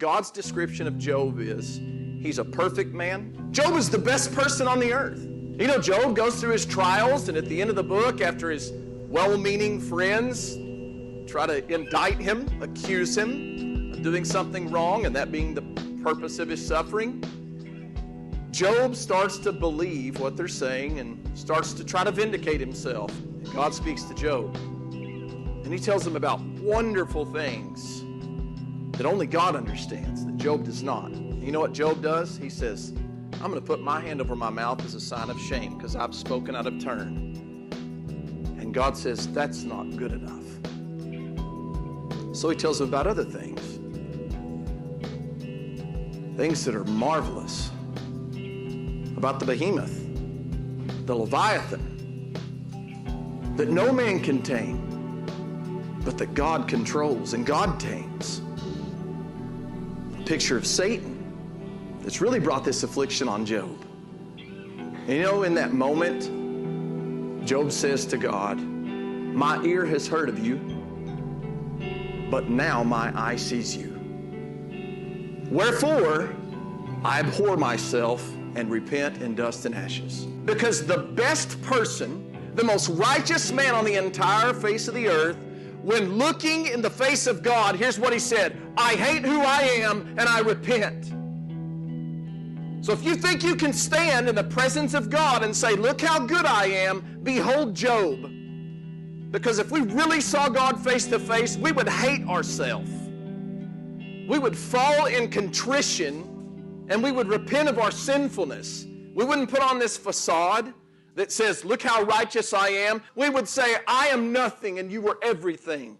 God's description of Job is he's a perfect man. Job is the best person on the earth. You know, Job goes through his trials, and at the end of the book, after his well-meaning friends try to indict him, accuse him of doing something wrong, and that being the purpose of his suffering, Job starts to believe what they're saying and starts to try to vindicate himself. And God speaks to Job, and he tells him about wonderful things that only God understands, that Job does not. And you know what Job does? He says, I'm going to put my hand over my mouth as a sign of shame because I've spoken out of turn. And God says, that's not good enough. So he tells him about other things. Things that are marvelous. About the behemoth, the Leviathan, that no man can tame, but that God controls and God tames. A picture of Satan that's really brought this affliction on Job. And you know, in that moment, Job says to God, my ear has heard of you, but now my eye sees you. Wherefore, I abhor myself and repent in dust and ashes. Because the best person, the most righteous man on the entire face of the earth, when looking in the face of God, here's what he said, I hate who I am and I repent. So if you think you can stand in the presence of God and say, look how good I am, behold Job. Because if we really saw God face to face, we would hate ourselves. We would fall in contrition and we would repent of our sinfulness. We wouldn't put on this facade that says, look how righteous I am. We would say, I am nothing and you were everything.